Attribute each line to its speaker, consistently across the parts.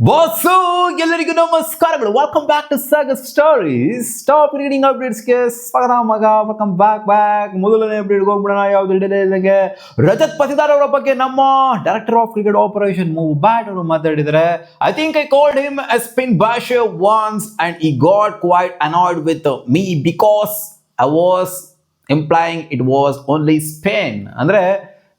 Speaker 1: Boss ಎಲ್ಲರಿಗೂ ನಮಸ್ಕಾರಗಳು. Welcome back to Sagar stories. Top reading ಅಪ್ಡೇಟ್ಸ್ಗೆ ಸ್ವಾಗತ ಮಗ. Welcome back. ಮೊದಲನೇ ಅಪ್ಡೇಟ್ಗೆ ಹೋಗ್ಬಿಡೋಣ. ಯಾವ್ದು ಇಲ್ಲದಂಗೆ ರಜತ್ ಪತಿದಾರ್ ಅವರ ಬಗ್ಗೆ ನಮ್ಮ director of cricket operation move bat ಅವರು ಮಾತಾಡಿದ್ದಾರೆ. I think I called him A spin basher once and he got quite annoyed with me because I was implying it was only spin. ಅಂದ್ರೆ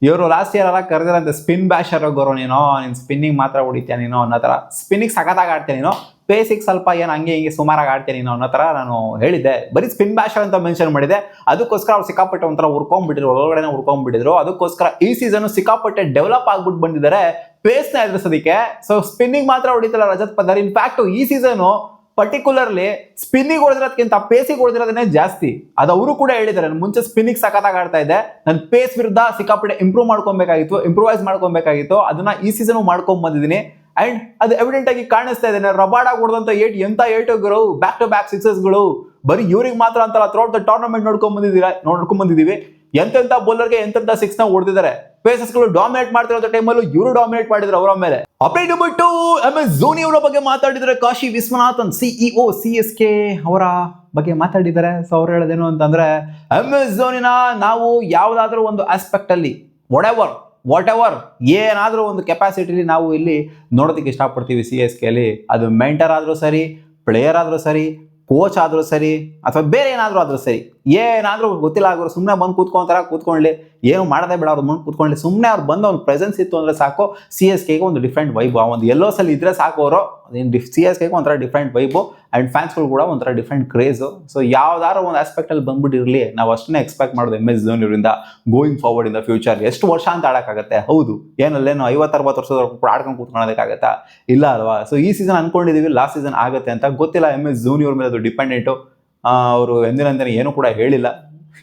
Speaker 1: ಇವರು ಲಾಸ್ಟ್ ಇಯರ್ ಎಲ್ಲ ಕರೆದಿರಂತೆ spin ಬ್ಯಾಶರ್ ಹೋಗೋರು, ನೀನು spinning ಮಾತ್ರ ಹೊಡಿತೀಯ ನೀನು ಅನ್ನೋ ಥರ. ಸ್ಪಿನ್ನಿಗೆ ಸಖತ್ತಾಗಿ ಆಡ್ತೀನಿ ನೀನು, ಪೇಸಿಗೆ ಸ್ವಲ್ಪ ಏನು ಹಂಗೆ ಹಿಂಗೆ ಸುಮಾರಾಗಿ ಆಡ್ತೀನಿ ನೀನು ಅನ್ನೋ ಥರ ನಾನು ಹೇಳಿದ್ದೆ. ಬರೀ ಸ್ಪಿನ್ ಬ್ಯಾಶರ್ ಅಂತ ಮೆನ್ಷನ್ ಮಾಡಿದೆ. ಅದಕ್ಕೋಸ್ಕರ ಅವ್ರು ಸಿಕ್ಕಾಪಟ್ಟೆ ಒಂಥರ ಉರ್ಕೊಂಡ್ಬಿಟ್ಟಿದ್ರು, ಒಳಗಡೆ ಉರ್ಕೊಂಡ್ಬಿಟ್ಟಿದ್ರು. ಅದಕ್ಕೋಸ್ಕರ ಈ ಸೀಸನ್ ಸಿಕ್ಕಾಪಟ್ಟೆ ಡೆವಲಪ್ ಆಗ್ಬಿಟ್ಟು ಬಂದಿದ್ದಾರೆ ಪೇಸ್ನ ಎದುರಿಸೋದಕ್ಕೆ. ಸೊ ಸ್ಪಿನ್ನಿಂಗ್ ಮಾತ್ರ ಹೊಡಿತಲ್ಲ ರಜತ್ ಪತಿದಾರ್. ಇನ್ಫ್ಯಾಕ್ಟ್ ಈ ಸೀಸನು ಪರ್ಟಿಕ್ಯುಲರ್ಲಿ ಸ್ಪಿನ್ನಿಗೆ ಹೊಡೆದಿರೋದಕ್ಕಿಂತ ಪೇಸಿಗೆ ಹೊಡೆದಿರೋದನ್ನೇ ಜಾಸ್ತಿ. ಅದು ಅವರು ಕೂಡ ಹೇಳಿದ್ದಾರೆ, ಮುಂಚೆ ಸ್ಪಿನ್ನಿಗೆ ಸಖತ್ತಾಗಿ ಆಡ್ತಾ ಇದ್ದೆ, ನನ್ನ ಪೇಸ್ ವಿರುದ್ಧ ಸಿಕ್ಕಾಪಟ್ಟೆ ಇಂಪ್ರೂವೈಸ್ ಮಾಡ್ಕೊಬೇಕಾಗಿತ್ತು. ಅದನ್ನ ಈ ಸೀಸನ್ ಮಾಡ್ಕೊಂಡ್ ಬಂದಿದ್ದೀನಿ. ಅಂಡ್ ಅದು ಎವಿಡೆಂಟ್ ಆಗಿ ಕಾಣಿಸ್ತಾ ಇದೆ. ರಬಾಡಾಗಿ ಹೊಡೆದಂತ ಎಂತ ಏಟುಗಳು, ಬ್ಯಾಕ್ ಟು ಬ್ಯಾಕ್ ಸಿಕ್ಸಸ್ಗಳು. ಬರೀ ಇವ್ರಿಗೆ ಮಾತ್ರ ಅಂತಲ್ಲ, ಥ್ರೂಔಟ್ ದ ಟೂರ್ನಮೆಂಟ್ ನೋಡ್ಕೊಂಡ್ ಬಂದಿದ್ದೀವಿ. ಎಂತೆಂತ ಬೌಲರ್ಗೆ ಎಂತೆಂತ ಸಿಕ್ಸ್ ನ ಹೊಡೆದಿದ್ದಾರೆ. ಪೇಸಸ್ಗಳು ಡಾಮಿನೇಟ್ ಮಾಡ್ತಿರೋ ಟೈಮಲ್ಲೂ ಇವರು ಡಾಮಿನೇಟ್ ಮಾಡಿದ್ರು ಅವರ ಮೇಲೆ. ಅಪ್ಡೇಟ್ ಬಿಟ್ಟು MS ಧೋನಿ ಅವರ ಬಗ್ಗೆ ಮಾತಾಡಿದರೆ ಕಾಶಿ ವಿಶ್ವನಾಥನ್ CEO CSK ಅವರ ಬಗ್ಗೆ ಮಾತಾಡಿದ್ದಾರೆ. ಸೊ ಅವ್ರು ಹೇಳೋದೇನು ಅಂತಂದ್ರೆ, MS ಧೋನಿನ ನಾವು ಯಾವುದಾದ್ರೂ ಒಂದು ಆಸ್ಪೆಕ್ಟ್ ಅಲ್ಲಿ ವಾಟ್ ಎವರ್ ಏನಾದರೂ ಒಂದು ಕೆಪಾಸಿಟಿಲಿ ನಾವು ಇಲ್ಲಿ ನೋಡೋದಕ್ಕೆ ಇಷ್ಟಪಡ್ತೀವಿ. CSK ಅಲ್ಲಿ ಅದು ಮೆಂಟರ್ ಆದರೂ ಸರಿ, ಪ್ಲೇಯರ್ ಆದರೂ ಸರಿ, ಕೋಚ್ ಆದರೂ ಸರಿ, ಅಥವಾ ಬೇರೆ ಏನಾದರೂ ಆದರೂ ಸರಿ, ಏನಾದರೂ ಗೊತ್ತಿಲ್ಲ ಆಗೋರು ಸುಮ್ಮನೆ ಬಂದು ಕೂತ್ಕೊಳ್ಳಿ, ಏನು ಮಾಡೋದೇ ಬೇಡ, ಅವ್ರು ಮುಂದೆ ಕೂತ್ಕೊಳ್ಳಿ. ಸುಮ್ಮನೆ ಅವ್ರು ಬಂದು ಅವ್ನ ಪ್ರೆಸೆನ್ಸ್ ಇತ್ತು ಅಂದರೆ ಸಾಕು, CSKಗೆ ಒಂದು ಡಿಫ್ರೆಂಟ್ ವೈಬು. ಆ ಒಂದು ಎಲ್ಲೋಸಲ್ಲಿ ಇದ್ರೆ ಸಾಕು ಅವರು. CSKಗೆ ಒಂಥರ ಡಿಫ್ರೆಂಟ್ ವೈಬು ಆ್ಯಂಡ್ ಫ್ಯಾನ್ಸ್ಗಳು ಕೂಡ ಒಂಥರ ಡಿಫ್ರೆಂಟ್ ಕ್ರೇಜು. ಸೊ ಯಾವ್ದಾದ್ರು ಒಂದು ಆಸ್ಪೆಕ್ಟಲ್ಲಿ ಬಂದ್ಬಿಟ್ಟಿರಲಿ, ನಾವು ಅಷ್ಟನ್ನೇ ಎಕ್ಸ್ಪೆಕ್ಟ್ ಮಾಡೋದು MS ಧೋನಿ ಅವರಿಂದ going forward in the future. ಎಷ್ಟು ವರ್ಷ ಅಂತ ಆಡೋಕ್ಕಾಗತ್ತೆ? ಹೌದು, ಏನಲ್ಲೇನು 50-60 ವರ್ಷದವರೆಗೂ ಕೂಡ ಆಡ್ಕೊಂಡು ಕೂತ್ಕೊಳ್ಳೋದಕ್ಕಾಗತ್ತಾ? ಇಲ್ಲ ಅಲ್ವಾ? ಸೊ ಈ ಸೀಸನ್ ಅನ್ಕೊಂಡಿದ್ದೀವಿ, ಲಾಸ್ಟ್ ಸೀಸನ್ ಆಗುತ್ತೆ ಅಂತ ಗೊತ್ತಿಲ್ಲ. MS ಧೋನಿ ಅವ್ರ ಮೇಲೆ ಅದು ಡಿಪೆಂಡೆಂಟು. ಅವರು ಎಂದಿನಂತೆ ಏನು ಕೂಡ ಹೇಳಿಲ್ಲ.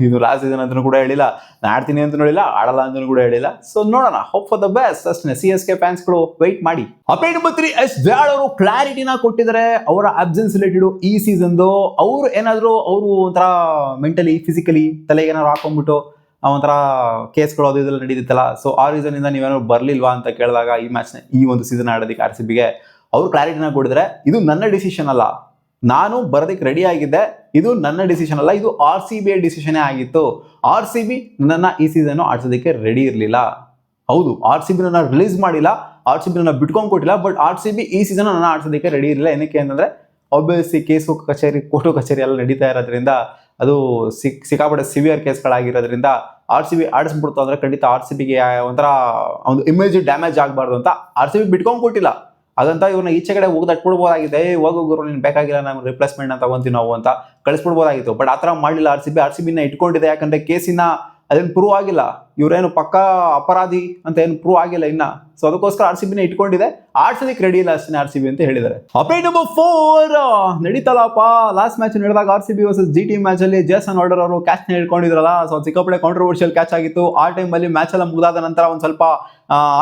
Speaker 1: ಇದು ಲಾಸ್ಟ್ ಸೀಸನ್ ಅಂತಲೂ ಕೂಡ ಹೇಳಿಲ್ಲ, ನಾನು ಆಡ್ತೀನಿ ಅಂತ ಹೇಳಿಲ್ಲ, ಆಡಲ್ಲ ಅಂತಲೂ ಕೂಡ ಹೇಳಿಲ್ಲ. ಸೊ ನೋಡೋಣ, ಹೋಪ್ ಫಾರ್ ದ ಬೆಸ್ಟ್ ಅಷ್ಟೇ. CSK ಫ್ಯಾನ್ಸ್ಗಳು ವೆಯ್ಟ್ ಮಾಡಿ. ಅಪ್ಡೇಟ್ ನಂಬರ್ 3, ಎಸ್ ದಯಾಳ್ ಅವರು ಕ್ಲಾರಿಟಿನ ಕೊಟ್ಟಿದ್ದಾರೆ ಅವರ ಅಬ್ಸೆನ್ಸ್ ರಿಲೇಟೆಡ್ ಈ ಸೀಸನ್ದು. ಅವರು ಏನಾದರೂ ಅವರು ಒಂಥರ ಮೆಂಟಲಿ ಫಿಸಿಕಲಿ ತಲೆಗೆ ಏನಾದ್ರು ಹಾಕೊಂಡ್ಬಿಟ್ಟು ಒಂಥರ ಕೇಸ್ಗಳು ಅದು ಇದೆಲ್ಲ ನಡೀತಿತ್ತಲ್ಲ. ಸೊ ಆ ರೀಸನಿಂದ ನೀವೇನಾದ್ರು ಬರಲಿಲ್ವಾ ಅಂತ ಕೇಳಿದಾಗ ಈ ಒಂದು ಸೀಸನ್ ಆಡೋದಕ್ಕೆ RCBಗೆ ಅವರು ಕ್ಲಾರಿಟಿನ ಕೊಟ್ಟಿದ್ದಾರೆ. ಇದು ನನ್ನ ಡಿಸಿಷನ್ ಅಲ್ಲ, ನಾನು ಬರೋದಕ್ಕೆ ರೆಡಿ ಆಗಿದ್ದೆ, ಇದು ನನ್ನ ಡಿಸಿಷನ್ ಅಲ್ಲ, ಇದು RCB ಡಿಸಿಷನೇ ಆಗಿತ್ತು. RCB ನನ್ನ ಈ ಸೀಸನ್ ಆಡ್ಸೋದಕ್ಕೆ ರೆಡಿ ಇರಲಿಲ್ಲ. ಹೌದು, RCB ನನ್ನ ರಿಲೀಸ್ ಮಾಡಿಲ್ಲ, RCB ನನ್ನ ಬಿಟ್ಕೊಂಡು ಕೊಟ್ಟಿಲ್ಲ, ಬಟ್ RCB ಈ ಸೀಸನ್ ನನ್ನ ಆಡ್ಸೋದಕ್ಕೆ ರೆಡಿ ಇರಲಿಲ್ಲ. ಏನಕ್ಕೆ ಅಂತಂದರೆ ಆಬ್ವಿಯಸ್ಲಿ ಕೋರ್ಟು ಕಚೇರಿ ಎಲ್ಲ ನಡೀತಾ ಇರೋದ್ರಿಂದ, ಅದು ಸಿಕ್ಕಾಪಟ್ಟೆ ಸಿವಿಯರ್ ಕೇಸ್ಗಳಾಗಿರೋದ್ರಿಂದ RCB ಆಡಿಸ್ಬಿಡ್ತು ಅಂದರೆ ಖಂಡಿತ RCBಗೆ ಒಂಥರ ಒಂದು ಇಮೇಜ್ ಡ್ಯಾಮೇಜ್ ಆಗಬಾರ್ದು ಅಂತ RCB ಬಿಟ್ಕೊಂಡು ಕೊಟ್ಟಿಲ್ಲ. ಅದಂತ ಇವ್ರನ್ನ ಈಚೆ ಕಡೆ ಹೋಗ್ದಟ್ಬಿಡ್ಬೋದಾಗಿದೆ. ಹೋಗು ಗುರು, ನೀನು ಬೇಕಾಗಿಲ್ಲ, ನಮ್ಗೆ ರಿಪ್ಲೇಸ್ಮೆಂಟ್ ಅಂತ ತಗೊಂತೀವಿ ನಾವು ಅಂತ ಕಳಿಸ್ಬಿಡ್ಬೋದಾಗಿತ್ತು. ಬಟ್ ಆ ಥರ ಮಾಡಲಿಲ್ಲ. RCBನ ಇಟ್ಕೊಂಡಿದೆ. ಯಾಕಂದರೆ ಕೇಸಿನ ಅದೇನು ಪ್ರೂವ್ ಆಗಿಲ್ಲ, ಇವರೇನು ಪಕ್ಕಾ ಅಪರಾಧಿ ಅಂತ ಏನು ಪ್ರೂವ್ ಆಗಿಲ್ಲ ಇನ್ನ. ಸೊ ಅದಕ್ಕೋಸ್ಕರ RCBನ ಇಟ್ಕೊಂಡಿದೆ, ಆಡ್ಸೋದಕ್ಕೆ ರೆಡಿ ಇಲ್ಲ ಅಷ್ಟೇ RCB ಅಂತ ಹೇಳಿದ್ದಾರೆ. Update number 4 ನಡೀತಲ್ಲಪ್ಪ. ಲಾಸ್ಟ್ ಮ್ಯಾಚ್ ನಡೆದಾಗ RCB ವರ್ಸಸ್ GT ಮ್ಯಾಚ್ ಅಲ್ಲಿ ಜೇಸನ್ ಆರ್ಡರ್ ಅವರು ಕ್ಯಾಚ್ ನ ಹಿಡ್ಕೊಂಡಿದ್ರಲ್ಲ. ಸೊ ಸಿಕ್ಕಾಪಟ್ಟೆ ಕಾಂಟ್ರವರ್ಷಿಯಲ್ ಕ್ಯಾಚ್ ಆಗಿತ್ತು. ಆ ಟೈಮಲ್ಲಿ ಮ್ಯಾಚ್ ಎಲ್ಲ ಮುಗಿದಾದ ನಂತರ ಒಂದು ಸ್ವಲ್ಪ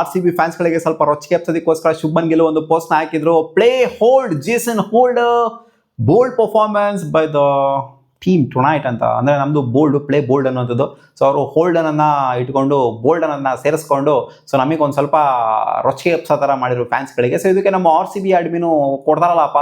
Speaker 1: RCB ಫ್ಯಾನ್ಸ್ಗಳಿಗೆ ಸ್ವಲ್ಪ ರೊಚ್ಚಿಗೆ ಎಪ್ಸೋದಕ್ಕೋಸ್ಕರ ಶುಭ್ಮನ್ ಗಿಲ್ ಒಂದು ಪೋಸ್ಟ್ ನ ಹಾಕಿದ್ರು. Play hold Jason hold, bold performance by the team tonight ಅಂತ. ಅಂದರೆ ನಮ್ಮದು ಪ್ಲೇ ಬೋಲ್ಡ್ ಅನ್ನೋಂಥದ್ದು. ಸೊ ಅವರು ಹೋಲ್ಡನನ್ನು ಇಟ್ಕೊಂಡು ಬೋಲ್ಡನನ್ನು ಸೇರಿಸ್ಕೊಂಡು ಸೊ ನಮಗೆ ಒಂದು ಸ್ವಲ್ಪ ರೊಚ್ಚಿಗೆ ಎಪ್ಸೋ ಥರ ಮಾಡಿದ್ರು ಫ್ಯಾನ್ಸ್ಗಳಿಗೆ. ಸೊ ಇದಕ್ಕೆ ನಮ್ಮ RCB ಅಡ್ಮಿನು ಕೊಡ್ತಾರಲ್ಲಪ್ಪ,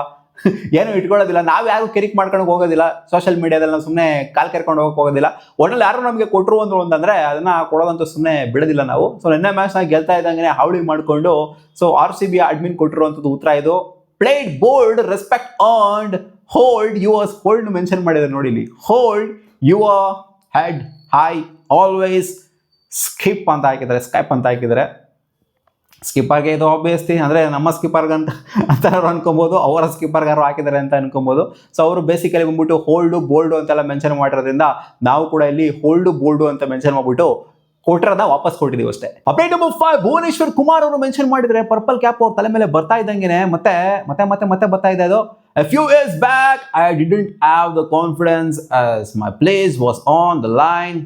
Speaker 1: ಏನು ಇಟ್ಕೊಳ್ಳೋದಿಲ್ಲ, ನಾವು ಯಾರು ಕೆರಿಕ್ ಮಾಡ್ಕೊಂಡು ಹೋಗೋದಿಲ್ಲ. ಸೋಷಿಯಲ್ ಮೀಡಿಯಾದಲ್ಲಿ ನಾವು ಸುಮ್ಮನೆ ಕಾಲ್ ಕೆರ್ಕೊಂಡು ಹೋಗೋದಿಲ್ಲ. ಒಟ್ಟಲ್ಲಿ ಯಾರು ನಮಗೆ ಕೊಟ್ಟರು ಅಂದರು ಅಂತಂದರೆ ಅದನ್ನು ಕೊಡೋದಂತೂ ಸುಮ್ಮನೆ ಬಿಡೋದಿಲ್ಲ ನಾವು. ಸೊ ನಿನ್ನೆ ಮ್ಯಾಚ್ನ ಗೆಲ್ತಾ ಇದ್ದಂಗೆ ಹಾವಳಿ ಮಾಡಿಕೊಂಡು ಸೊ RCB ಅಡ್ಮಿನ್ ಕೊಟ್ಟಿರುವಂಥದ್ದು ಉತ್ತರ ಇದು. Played bold, respect earned, hold yours. Hold mention ಮಾಡಿದ್ದಾರೆ ನೋಡಿ ಇಲ್ಲಿ. Hold your head high always, skip ಅಂತ ಹಾಕಿದ್ದಾರೆ. ಸ್ಕಿಪ್ಪರ್ಗೆ ಇದು ಆಬ್ವಿಯಸ್ಲಿ ಅಂದರೆ ನಮ್ಮ ಸ್ಕಿಪ್ಪರ್ಗಂತ ಅಂತ ಅನ್ಕೊಬೋದು, ಅವರ ಸ್ಕಿಪ್ಪರ್ಗಾರು ಹಾಕಿದ್ದಾರೆ ಅಂತ ಅನ್ಕೊಬೋದು. ಸೊ ಅವರು ಬೇಸಿಕಲಿ ಬಂದ್ಬಿಟ್ಟು ಹೋಲ್ಡು ಬೋಲ್ಡು ಅಂತೆಲ್ಲ ಮೆನ್ಷನ್ ಮಾಡಿರೋದ್ರಿಂದ ನಾವು ಕೂಡ ಇಲ್ಲಿ ಹೋಲ್ಡು ಬೋಲ್ಡು ಅಂತ ಮೆನ್ಷನ್ ಮಾಡ್ಬಿಟ್ಟು ಕೊಟ್ಟಿರೋದ ವಾಪಸ್ ಕೊಟ್ಟಿದ್ದೀವಿ ಅಷ್ಟೇ. ಅಪ್ಡೇಟ್ ನಂಬರ್ 5, ಭುವನೇಶ್ವರ್ ಕುಮಾರ್ ಅವರು ಮೆನ್ಷನ್ ಮಾಡಿದರೆ ಪರ್ಪಲ್ ಕ್ಯಾಪ್ ಅವ್ರ ತಲೆ ಮೇಲೆ ಬರ್ತಾ ಇದ್ದಂಗೆ ಮತ್ತೆ ಬರ್ತಾ ಇದೆ ಅದು. A few years back, I didn't have the confidence as my place was on the line.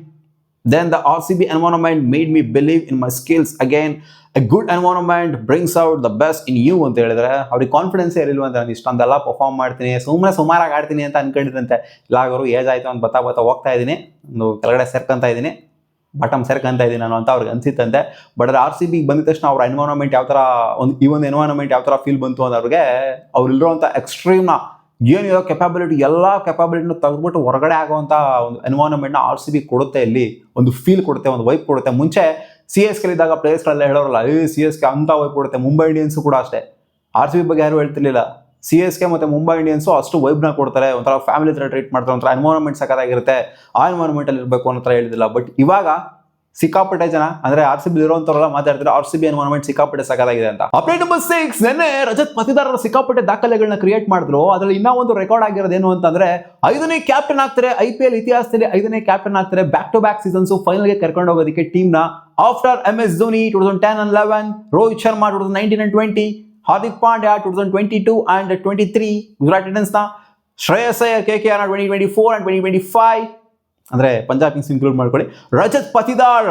Speaker 1: Then the RCB environment made me believe in my skills again. A good environment brings out the best in you ಅಂತ ಹೇಳಿದ್ರೆ ಅವ್ರಿಗೆ confidence ಇರಲಿಲ್ಲ ಅಂತ. ನಾನು ಇಷ್ಟೊಂದೆಲ್ಲ perform ಮಾಡ್ತೀನಿ, ಸುಮಾರಾಗಿ ಆಡ್ತೀನಿ ಅಂತ ಅನ್ಕೊಂಡಿದ್ರಂತೆ. ಇಲ್ಲ ಅವರು ಏಜ್ ಆಯಿತು ಅಂತ ಬರ್ತಾ ಹೋಗ್ತಾ ಇದ್ದೀನಿ, ಒಂದು ಕೆಳಗಡೆ ಸೇರ್ಕೊಂತ ಇದ್ದೀನಿ. ಬಾಟಮ್ ಸೇರ್ಕೊಂತ ಇದ್ದೀನಿ ನಾನು ಅಂತ ಅವ್ರಿಗೆ ಅನ್ಸಿತ್ತಂತೆ. ಬಟ್ ಆರ್ ಸಿ ಬಿಗೆ ಬಂದ ತಕ್ಷಣ ಅವ್ರ ಎನ್ವೈರನ್ಮೆಂಟ್ ಯಾವ ಥರ ಈ ಒಂದು ಎನ್ವೈರನ್ಮೆಂಟ್ ಯಾವ ಥರ ಫೀಲ್ ಬಂತು ಅನ್ನೋರಿಗೆ ಅವ್ರಿಲ್ಲಿರುವಂಥ ಎಕ್ಸ್ಟ್ರೀಮ್ನ ಏನಿರೋ ಕೆಪಾಬಿಲಿಟಿ ಎಲ್ಲ ಕೆಪಾಬಿಲಿಟಿನ ತೆಗೆದ್ಬಿಟ್ಟು ಹೊರಗಡೆ ಆಗುವಂಥ ಒಂದು ಎನ್ವೈರನ್ಮೆಂಟ್ನ ಆರ್ ಸಿ ಬಿ ಕೊಡುತ್ತೆ. ಇಲ್ಲಿ ಒಂದು ಫೀಲ್ ಕೊಡುತ್ತೆ, ಒಂದು ವೈಪ್ ಕೊಡುತ್ತೆ. ಮುಂಚೆ ಸಿ ಎಸ್ ಕೆ ಇದ್ದಾಗ ಪ್ಲೇಯರ್ಸ್ಗಳೆಲ್ಲ ಹೇಳೋರಲ್ಲ, ಸಿ ಎಸ್ ಕೆ ಅಂತ ವೈಪ್ ಕೊಡುತ್ತೆ. ಮುಂಬೈ ಇಂಡಿಯನ್ಸು ಕೂಡ ಅಷ್ಟೇ, ಆರ್ ಸಿ ಬಿ ಬಗ್ಗೆ ಯಾರು ಹೇಳ್ತಿರ್ಲಿಲ್ಲ. ಸಿ ಎಸ್ ಕೆ ಮತ್ತು ಮುಂಬೈ ಇಂಡಿಯನ್ಸು ಅಷ್ಟು ವೈಬ್ನ ಕೊಡ್ತಾರೆ, ಒಂಥರ ಫ್ಯಾಮಿಲಿ ಥರ ಟ್ರೀಟ್ ಮಾಡ್ತಾರೆ, ಒಂಥರ ಎನ್ವೈರನ್ಮೆಂಟ್ ಸಕ್ಕತ್ತಾಗಿರುತ್ತೆ, ಆ ಎನ್ವೈರನ್ಮೆಂಟಲ್ಲಿ ಇರಬೇಕು ಅನ್ನೋ ಥರ ಹೇಳಿದಿಲ್ಲ. ಬಟ್ ಇವಾಗ ಸಿಕ್ಕಾಪಟ್ಟೆ ಜನ ಅಂದ್ರೆ ಆರ್ ಸಿ ಬಿ ಇರುವಂತವರೆಲ್ಲ ಮಾತಾಡ್ತಾರೆ ಆರ್ ಸಿ ಬಿ ಎನ್ವೈರನ್ಮೆಂಟ್ ಸಿಕ್ಕಾಪಟ್ಟೆ ಸಕ್ಕತ್ತಾಗಿದೆ ಅಂತ. ಅಪ್ಡೇಟ್ ನಂಬರ್ 6, ನೆನ್ನೆ ರಜತ್ ಪತಿದಾರರು ಸಿಕ್ಕಾಪಟ್ಟೆ ದಾಖಲೆಗಳನ್ನ ಕ್ರಿಯೇಟ್ ಮಾಡಿದ್ರು. ಅದರಲ್ಲಿ ಇನ್ನೂ ಒಂದು ರೆಕಾರ್ಡ್ ಆಗಿರೋದು ಏನು ಅಂತಂದ್ರೆ 5ನೇ ಕ್ಯಾಪ್ಟನ್ ಆಗ್ತಾರೆ, IPL ಇತಿಹಾಸದಲ್ಲಿ 5ನೇ ಕ್ಯಾಪ್ಟನ್ ಆಗ್ತಾರೆ. ಬ್ಯಾಕ್ ಟು ಬ್ಯಾಕ್ ಸೀಸನ್ಸ್ ಫೈನಲ್ಗೆ ಕರ್ಕೊಂಡು ಹೋಗೋದಕ್ಕೆ ಟೀಮ್ನ after MS Dhoni 2010 and 11, Rohit Sharma 2019 and 20, Hardik Pandya 2022 and 23, Gujarat ಟೈಟನ್ಸ್ನ ಶ್ರೇಯಸ್ ಅಯ್ಯರ್ KKR 2024 and 2025, ಅಂದರೆ ಪಂಜಾಬ್ ಕಿಂಗ್ಸ್ ಇನ್ಕ್ಲೂಡ್ ಮಾಡ್ಕೊಳ್ಳಿ. Rajat Patidar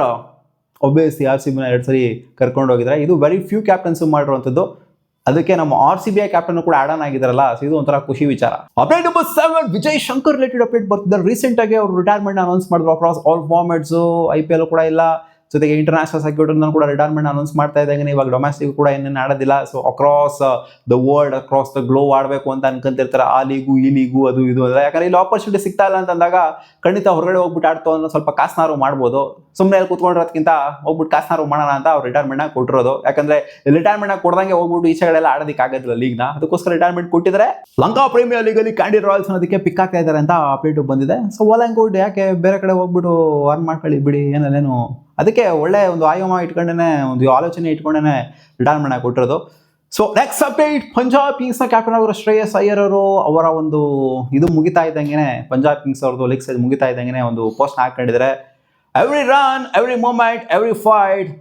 Speaker 1: obviously R C ಬಿನ 2 ಸರಿ ಕರ್ಕೊಂಡು ಹೋಗಿದ್ದಾರೆ. ಇದು ವೆರಿ ಫ್ಯೂ ಕ್ಯಾಪ್ಟನ್ಸ್ ಮಾಡಿರುವಂಥದ್ದು. ಅದಕ್ಕೆ ನಮ್ಮ ಆರ್ ಸಿ ಬಿ ಕ್ಯಾಪ್ಟನ್ ಕೂಡ ಆಡ್ ಆನ್ ಆಗಿದ್ದಾರಲ್ಲ, ಸೊ ಇದು ಒಂಥರ ಖುಷಿ ವಿಚಾರ. Update number 7, Vijay Shankar related update ಬರ್ತಿದ್ದಾರೆ. ರೀಸೆಂಟ್ ಆಗಿ ಅವರು ರಿಟೈರ್ಮೆಂಟ್ ಅನೌನ್ಸ್ ಮಾಡಿದ್ರು ಅಕ್ರಾಸ್ ಆಲ್ ಫಾರ್ಮ್ಯಾಟ್ಸ್. IPL ಕೂಡ ಇಲ್ಲ, ಜೊತೆಗೆ ಇಂಟರ್ನ್ಯಾಷನಲ್ ಸರ್ಕ್ಯೂಟನ್ನು ಕೂಡ ರಿಟೈರ್ಮೆಂಟ್ ಅನೌನ್ಸ್ ಮಾಡ್ತಾ ಇದ್ದಂಗೆ ಇವಾಗ ಡೊಮೆಸ್ಟಿಕ್ ಕೂಡ ಏನೇನು ಆಡೋದಿಲ್ಲ. So across the world, across the globe ಆಡಬೇಕು ಅಂತ ಅನ್ಕೊಂತಿರ್ತಾರೆ, ಆ ಲೀಗು ಈ ಲೀಗು ಅದು ಇದು ಅಂದ್ರೆ. ಯಾಕಂದ್ರೆ ಇಲ್ಲಿ ಆಪರ್ಚುನಿಟಿ ಸಿಗ್ತಾ ಇಲ್ಲ ಅಂತಂದಾಗ ಖಂಡಿತ ಹೊರಗಡೆ ಹೋಗ್ಬಿಟ್ಟು ಆಡ್ತೋ ಅನ್ನೋ ಸ್ವಲ್ಪ ಕಾಸ್ನಾರು ಮಾಡ್ಬೋದು. ಸುಮ್ಮನೆ ಅಲ್ಲಿ ಕೂತ್ಕೊಂಡಿರೋದಕ್ಕಿಂತ ಹೋಗ್ಬಿಟ್ಟು ಕಾಸ್ನಾರು ಮಾಡೋಣ ಅಂತ ಅವ್ರು ರಿಟೈರ್ಮೆಂಟ್ನಾಗ ಕೊಟ್ಟಿರೋದು. ಯಾಕಂದ್ರೆ ರಿಟೈರ್ಮೆಂಟ್ನಾಗ ಕೊಡ್ದಂಗೆ ಹೋಗ್ಬಿಟ್ಟು ಈಚೆಗಳೆಲ್ಲ ಆಡೋದಕ್ಕೆ ಆಗೋದಿಲ್ಲ ಲೀಗ್ನ, ಅದಕ್ಕೋಸ್ಕರ ರಿಟೈರ್ಮೆಂಟ್ ಕೊಟ್ಟಿದ್ರೆ. Lanka premier legally candy Royals ಅನ್ನೋದಕ್ಕೆ ಪಿಕ್ ಆಗ್ತಾ ಇದ್ದಾರೆ ಅಂತ ಅಪ್ಡೇಟ್ ಬಂದಿದೆ. ಸೊ ವಾಲಂಗ್ ಗುಡ್, ಯಾಕೆ ಬೇರೆ ಕಡೆ ಹೋಗ್ಬಿಟ್ಟು ಅರ್ನ್ ಮಾಡ್ಕೊಳ್ಳಿ ಬಿಡಿ, ಏನೇನು. ಅದಕ್ಕೆ ಒಳ್ಳೆ ಒಂದು ಆಯಾಮ ಇಟ್ಕೊಂಡೇ, ಒಂದು ಆಲೋಚನೆ ಇಟ್ಕೊಂಡೇ ರಿಟೈರ್ಮೆಂಟ್ ಆಗಿ ಕೊಟ್ಟಿರೋದು. ಸೊ ನೆಕ್ಸ್ಟ್ ಅಪ್ಡೇಟ್, ಪಂಜಾಬ್ ಕಿಂಗ್ಸ್ನ ಕ್ಯಾಪ್ಟನ್ ಆಗಿರೋ ಶ್ರೇಯಸ್ ಅಯ್ಯರ್ ಅವರು ಅವರ ಒಂದು ಇದು ಮುಗಿತಾ ಇದ್ದಂಗೆ, ಪಂಜಾಬ್ ಕಿಂಗ್ಸ್ ಅವ್ರದ್ದು ಲೀಗ್ ಸೈಜ್ ಮುಗಿತಾ ಇದ್ದಂಗೆ ಒಂದು ಪೋಸ್ಟ್ ಹಾಕೊಂಡಿದ್ದಾರೆ. Every run, every moment, every fight,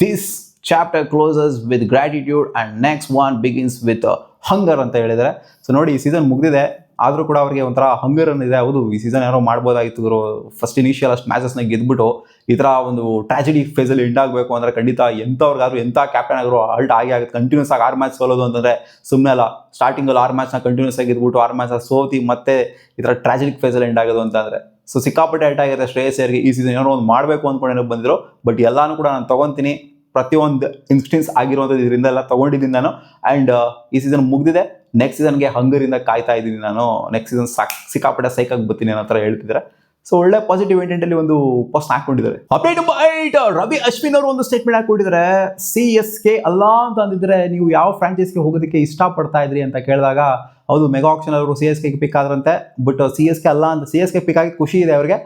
Speaker 1: this chapter closes with gratitude and next one begins with hunger ಅಂತ ಹೇಳಿದ್ದಾರೆ. ಸೊ ನೋಡಿ, ಈ ಸೀಸನ್ ಮುಗಿದಿದೆ, ಆದರೂ ಕೂಡ ಅವರಿಗೆ ಒಂಥರ ಹಂಗರ್ ಅನ್ನಿದೆ. ಹೌದು, ಈ ಸೀಸನ್ ಯಾರೋ ಮಾಡ್ಬೋದಾಗಿತ್ತು ಇವರು. ಫಸ್ಟ್ ಇನಿಷಿಯಲ್ ಅಷ್ಟು ಮ್ಯಾಚಸ್ನ ಗೆದ್ಬಿಟ್ಟು ಈ ಥರ ಒಂದು ಟ್ರಾಜಿಡಿ ಫೇಸಲ್ಲಿ ಎಂಡ್ ಆಗಬೇಕು ಅಂದರೆ ಖಂಡಿತ ಎಂಥವ್ರಿಗಾದ್ರು, ಎಂಥ ಕ್ಯಾಪ್ಟನ್ ಆಗಿರೋ ಆಲ್ಟ್ ಆಗಿ ಆಗುತ್ತೆ. ಕಂಟಿನ್ಯೂಸ್ ಆಗಿ 6 ಮ್ಯಾಚ್ ಸೋಲೋದು ಅಂತಂದರೆ ಸುಮ್ಮನೆ ಅಲ್ಲ. ಸ್ಟಾರ್ಟಿಂಗಲ್ಲಿ 6 ಮ್ಯಾಚ್ನ ಕಂಟಿನ್ಯೂಸ್ ಆಗಿ ಗೆದ್ಬಿಟ್ಟು 6 ಮ್ಯಾಚ್ ಸೋತಿ ಮತ್ತೆ ಈ ಥರ ಟ್ರಾಜಿಡಿಕ್ ಫೇಸಲ್ಲಿ ಎಂಡ್ ಆಗೋದು ಅಂತಂದರೆ ಸೊ ಸಿಕ್ಕಾಪಟ್ಟೆ ಆಲ್ಟ್ ಆಗಿರುತ್ತೆ ಶ್ರೇಯಸ್ ಅಯ್ಯರ್ಗೆ. ಈ ಸೀಸನ್ ಏನೋ ಒಂದು ಮಾಡಬೇಕು ಅಂದ್ಕೊಂಡು ಬಂದಿದ್ರು. ಬಟ್ ಎಲ್ಲಾನು ಕೂಡ ನಾನು ತೊಗೊತೀನಿ, ಪ್ರತಿಯೊಂದು ಇನ್ಸ್ಟೆನ್ಸ್ ಆಗಿರುವಂಥದ್ದು ಇದರಿಂದ ಎಲ್ಲ ತೊಗೊಂಡಿದ್ದೀನಿ ನಾನು. ಆ್ಯಂಡ್ ಈ ಸೀಸನ್ ಮುಗಿದಿದೆ, ನೆಕ್ಸ್ಟ್ ಸೀಸನ್ಗೆ ಹಂಗರಿಂದ ಕಾಯ್ತಾ ಇದ್ದೀನಿ ನಾನು. ನೆಕ್ಸ್ಟ್ ಸೀಸನ್ ಸಿಕ್ಕಾಪಟ್ಟೆ ಸೈಕಾಗಿ ಬರ್ತೀನಿ ಅನ್ನೋ ಥರ ಹೇಳ್ತಿದ್ದಾರೆ. ಸೊ ಒಳ್ಳೆ ಪಾಸಿಟಿವ್ ಇಂಟೆಂಟಲ್ಲಿ ಒಂದು ಪೋಸ್ಟ್ ಹಾಕೊಂಡಿದ್ದಾರೆ. ಅಪ್ಡೇಟ್ ನಂಬರ್ 8, ರವಿ ಅಶ್ವಿನ್ ಅವರು ಒಂದು ಸ್ಟೇಟ್ಮೆಂಟ್ ಹಾಕೊಂಡಿದ್ದಾರೆ. CSK ಅಲ್ಲ ಅಂತ ಅಂದಿದ್ರೆ ನೀವು ಯಾವ ಫ್ರಾಂಚೈಸ್ಗೆ ಹೋಗೋದಕ್ಕೆ ಇಷ್ಟಪಡ್ತಾ ಇದ್ರಿ ಅಂತ ಕೇಳಿದಾಗ, ಹೌದು ಮೆಗಾ ಆಕ್ಷನ್ ಅವರು CSKಗೆ ಪಿಕ್ ಆದ್ರಂತೆ. ಬಟ್ CSK ಅಲ್ಲ ಅಂತ, CSK ಪಿಕ್ ಆಗಿ ಖುಷಿ ಇದೆ ಅವ್ರಿಗೆ.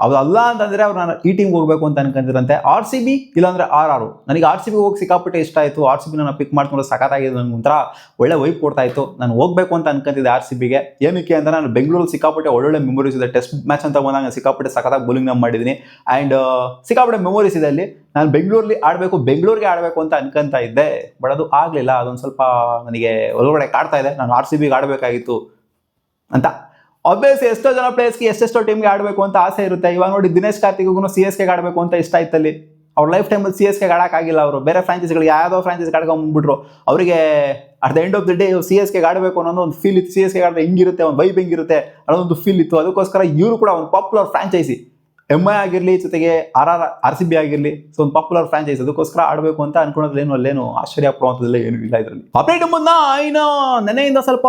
Speaker 1: ಅದು ಅಲ್ಲ ಅಂತಂದರೆ ಅವ್ರು ನಾನು ಈ ಟೀಮ್ಗೆ ಹೋಗಬೇಕು ಅಂತ ಅನ್ಕೊಂತಿರಂತೆ. RCB ಇಲ್ಲಾಂದರೆ RR. ನನಗೆ RCB ಹೋಗಿ ಸಿಕ್ಕಾಪಟ್ಟೆ ಇಷ್ಟ ಆಯಿತು. RCB ನಾನು ಪಿಕ್ ಮಾಡ್ಕೊಂಡು ಸಖತ್ತಾಗಿದೆ, ನನಗೆ ಒಂಥರ ಒಳ್ಳೆ ವೈಪ್ ಕೊಡ್ತಾ ಇತ್ತು. ನಾನು ಹೋಗಬೇಕು ಅಂತ ಅನ್ಕೊಂತಿದ್ದೆ RCBಗೆ. ಏನಕ್ಕೆ ಅಂತ ನಾನು ಬೆಂಗಳೂರಲ್ಲಿ ಸಿಕ್ಕಾಪಟ್ಟೆ ಒಳ್ಳೊಳ್ಳೆ ಮೆಮೊರೀಸ್ ಇದೆ. ಟೆಸ್ಟ್ ಮ್ಯಾಚ್ ಅಂತ ಬಂದಾಗ ಸಿಕ್ಕಾಪಟ್ಟೆ ಸಖತ್ತಾಗಿ ಬೌಲಿಂಗ್ನ ಮಾಡಿದ್ದೀನಿ. ಆ್ಯಂಡ್ ಸಿಕ್ಕಾಪಟ್ಟೆ ಮೆಮೊರೀಸ್ ಇದೆ ಅಲ್ಲಿ. ನಾನು ಬೆಂಗಳೂರಿಗೆ ಆಡಬೇಕು ಅಂತ ಅನ್ಕೊಂತ ಇದ್ದೆ. ಬಟ್ ಅದು ಆಗಲಿಲ್ಲ. ಅದೊಂದು ಸ್ವಲ್ಪ ನನಗೆ ಒಳಗಡೆ ಕಾಡ್ತಾ ಇದೆ. ನಾನು RCBಗೆ ಆಡಬೇಕಾಗಿತ್ತು ಅಂತ. ಆಬ್ವಿಯಸ್ಲಿ ಎಷ್ಟೋ ಜನ ಪ್ಲೇಯರ್ಸ್ಗೆ ಎಷ್ಟೆಷ್ಟೋ ಟೀಮ್ಗೆ ಆಡಬೇಕು ಅಂತ ಆಸೆ ಇರುತ್ತೆ. ಇವಾಗ ನೋಡಿ, ದಿನೇಶ್ ಕಾರ್ತಿಕ್ಗೂ CSKಗೆ ಆಡಬೇಕು ಅಂತ ಇಷ್ಟ ಇತ್ತಲ್ಲಿ. ಅವ್ರ ಲೈಫ್ ಟೈಮಲ್ಲಿ CSKಗೆ ಆಡೋಕ್ಕಾಗಿಲ್ಲ. ಅವರು ಬೇರೆ ಫ್ರಾಂಚೈಸ್ಗಳಿಗೆ ಯಾವುದೋ ಫ್ರಾಂಚೈಸ್ಗೆ ಆಡ್ಕೊಂಡ್ಬಿಟ್ರು. ಅವರಿಗೆ at the end of the day CSKಗೆ ಆಡಬೇಕು ಅನ್ನೋದು ಒಂದು ಫೀಲ್ ಇತ್ತು. CSKಗೆ ಆಡಿದ್ರೆ ಹಿಂಗಿರುತ್ತೆ, ಒಂದು ವೈಬ್ ಹಿಂಗಿರುತ್ತೆ ಅನ್ನೋದೊಂದು ಫೀಲ್ ಇತ್ತು. ಅದಕ್ಕೋಸ್ಕರ ಇವರು ಕೂಡ ಒಂದು ಪಾಪ್ಯುಲರ್ ಫ್ರಾಂಚೈಸಿ, MI ಆಗಿರಲಿ, ಜೊತೆಗೆ RCB ಆಗಿರಲಿ, ಸೊ ಒಂದು ಪಾಪ್ಯುಲರ್ ಫ್ರಾಂಚೈಸ್, ಅದಕ್ಕೋಸ್ಕರ ಆಡಬೇಕು ಅಂತ ಅನ್ಕೊಳ್ಳೋದ್ರೇನು ಅಲ್ಲೇನು ಆಶ್ಚರ್ಯ ಪಡುವಂಥದ್ದೆಲ್ಲ ಏನು ಇಲ್ಲ ಇದರಲ್ಲಿ. ಅಪ್ಡೇಟ್ ಮುಂದೆ ಇನ್ನು ನೆನೆಯಿಂದ ಸ್ವಲ್ಪ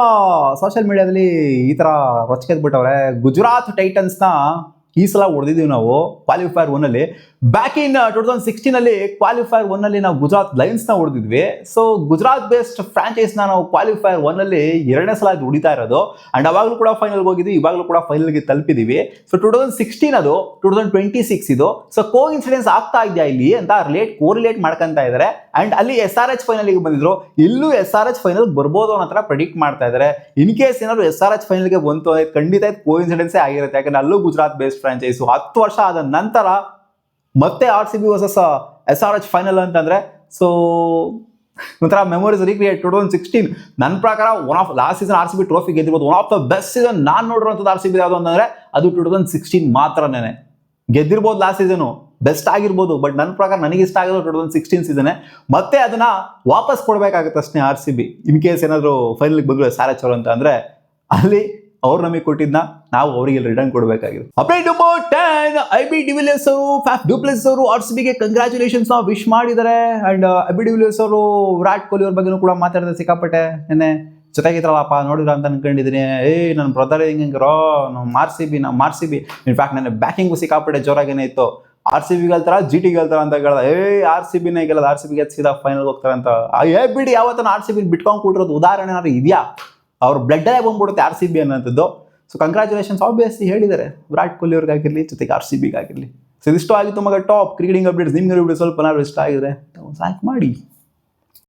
Speaker 1: ಸೋಷಿಯಲ್ ಮೀಡಿಯಾದಲ್ಲಿ ಈ ಥರ ರೊಚ್ಕೆದ್ಬಿಟ್ಟವ್ರೆ. ಗುಜರಾತ್ ಟೈಟನ್ಸ್ನ ಈ ಸಲ ಹೊಡೆದಿದ್ದೀವಿ ನಾವು ಕ್ವಾಲಿಫೈರ್ 1ಅಲ್ಲಿ. ಬ್ಯಾಕ್ ಇನ್ 2016 ಕ್ವಾಲಿಫೈರ್ 1ಅಲ್ಲಿ ನಾವು ಗುಜರಾತ್ ಲಯನ್ಸ್ನ ಹೊಡೆದಿದ್ವಿ. ಸೊ ಗುಜರಾತ್ ಬೇಸ್ಡ್ ಫ್ರಾಂಚೈಸ್ನ ನಾವು ಕ್ವಾಲಿಫೈರ್ 1ಅಲ್ಲಿ 2ನೇ ಸಲ ಹೊಡಿತಾ ಇರೋದು. ಆ್ಯಂಡ್ ಅವಾಗಲೂ ಕೂಡ ಫೈನಲ್ಗೆ ಹೋಗಿದ್ವಿ, ಇವಾಗಲೂ ಕೂಡ ಫೈನಲ್ಗೆ ತಲುಪಿದ್ದೀವಿ. ಸೊ 2016 ಅದು 2026 ಇದು. ಸೊ ಕೋ ಇನ್ಸಿಡೆನ್ಸ್ ಆಗ್ತಾ ಇದೆಯಾ ಇಲ್ಲಿ ಅಂತ ಕೋರಿಲೇಟ್ ಮಾಡ್ಕೊಂತ ಇದ್ದಾರೆ. ಆ್ಯಂಡ್ ಅಲ್ಲಿ SRH ಫೈನಲ್ಗೆ ಬಂದಿದ್ರು, ಇಲ್ಲೂ SRH ಫೈನಲ್ ಬರ್ಬೋದು ಅನ್ನೋ ಥರ ಪ್ರೆಡಿಕ್ಟ್ ಮಾಡ್ತಾ ಇದ್ದಾರೆ. ಇನ್ ಕೇಸ್ ಏನಾದ್ರು SRH ಫೈನಲ್ಗೆ ಬಂತು ಖಂಡಿತ ಕೋ ಇನ್ಸಿಡೆನ್ಸೇ ಆಗಿರುತ್ತೆ. ಯಾಕಂದ್ರೆ ಅಲ್ಲೂ ಗುಜರಾತ್ ಬೇಸ್ಡ್ ಫ್ರಾಂಚೈಸು 10 ವರ್ಷ ಆದ ನಂತರ ಮತ್ತೆ RCB ವರ್ಸಸ್ SRH ಫೈನಲ್ ಅಂತಂದ್ರೆ ಸೊ ಒಂಥರ ಮೆಮೊರೀಸ್ ರೀಕ್ರಿಯೇಟ್. 2016 ನನ್ನ ಪ್ರಕಾರ one of last season RCB trophy ಗೆದ್ದಿರ್ಬೋದು. One of the best season ನಾನು ನೋಡಿರೋಂಥದ್ದು RCB ಯಾವುದು ಅಂತಂದ್ರೆ ಅದು 2016 ಮಾತ್ರನೇ. ಗೆದ್ದಿರ್ಬೋದು ಲಾಸ್ಟ್ ಸೀಸನು, ಬೆಸ್ಟ್ ಆಗಿರ್ಬೋದು. ಬಟ್ ನನ್ನ ಪ್ರಕಾರ ನನಗೆ ಇಷ್ಟ ಆಗಿರೋ 2016 ಸೀಸನ್ನೇ. ಮತ್ತೆ ಅದನ್ನ ವಾಪಸ್ ಕೊಡಬೇಕಾಗುತ್ತೆ ಅಷ್ಟೇ RCB. ಇನ್ ಕೇಸ್ ಏನಾದರೂ ಫೈನಲ್ಗೆ ಬಂದರು SRH ಅವರು ಅಂತ ಅಂದರೆ ಅಲ್ಲಿ ಅವ್ರು ನಮಗೆ ಕೊಟ್ಟಿದ್ನ ನಾವು ಅವರಿಗೆ ರಿಟರ್ನ್ ಕೊಡಬೇಕಾಗಿದೆ. Update number 10, AB. ಡಿವಿಲಿಯರ್ಸ್ ಅವರು ಫ್ಯಾಫ್ ಡುಪ್ಲೆಸಿಸ್ ಅವರು ಆರ್.ಸಿ.ಬಿಗೆ ಕಂಗ್ರಾಚುಲೇಷನ್ಸ್ ವಿಶ್ ಮಾಡಿದ್ದಾರೆ. And AB. ಡಿವಿಲಿಯರ್ಸ್ ಅವರು ವಿರಾಟ್ ಕೊಹ್ಲಿ ಅವ್ರ ಬಗ್ಗೆನೂ ಕೂಡ ಮಾತಾಡಿದ್ರೆ ಸಿಕ್ಕಾಪಟ್ಟೆ ನೆನ್ನೆ ಜೊತೆಗಿದ್ರಲ್ಲಪ್ಪ ನೋಡಿದ್ರ ಅಂತ ಅನ್ಕೊಂಡಿದ್ದೀನಿ. ನನ್ನ ಬ್ರದರ್ ಹಿಂಗಿರೋ ನಮ್ಮ ಆರ್.ಸಿ.ಬಿ ಇನ್ಫ್ಯಾಕ್ಟ್ ನನ್ನ ಬ್ಯಾಕಿಂಗು ಸಿಕ್ಕಾಪಟ್ಟೆ ಜೋರಾಗೇನೆ ಇತ್ತು. ಆರ್.ಸಿ.ಬಿ ಗೆಲ್ತಾರ ಜಿ.ಟಿ ಗೆಲ್ತಾರ ಅಂತ ಕೇಳ್ದ. ಆರ್.ಸಿ.ಬಿನೇ ಗೆಲ್ಲದ, ಆರ್.ಸಿ.ಬಿ ಸೀದಾ ಫೈನಲ್ ಹೋಗ್ತಾರೆ ಅಂತ. ಬಿಡಿ ಯಾವತ್ತನ ಆರ್.ಸಿ.ಬಿ ಬಿಟ್ಕೊಂಡು ಕೂಡಿರೋದು ಉದಾಹರಣೆ ಏನಾದ್ರು ಇದೆಯಾ? ಅವ್ರ ಬ್ಲಡ್ಡಲ್ಲೇ ಬಂದ್ಬಿಡುತ್ತೆ ಆರ್.ಸಿ.ಬಿ ಅನ್ನೋಂಥದ್ದು. ಸೊ ಕಂಗ್ರಾಚುಲೇಷನ್ಸ್ ಆಬ್ವಿಯಸ್ಲಿ ಹೇಳಿದ್ದಾರೆ ವಿರಾಟ್ ಕೊಹ್ಲಿ ಅವ್ರಿಗಾಗಿರಲಿ ಜೊತೆಗೆ ಆರ್.ಸಿ.ಬಿಗಾಗಿರಲಿ. ಸೊ ಇದಿಷ್ಟು ಆಗಿತ್ತು ಮಗ ಟಾಪ್ ಕ್ರಿಕೆಟಿಂಗ್ ಅಪ್ಡೇಟ್ಸ್. ನಿಮ್ಗೆ ಸ್ವಲ್ಪ ಇಷ್ಟ ಆಗಿದ್ರೆ ಲೈಕ್ ಮಾಡಿ.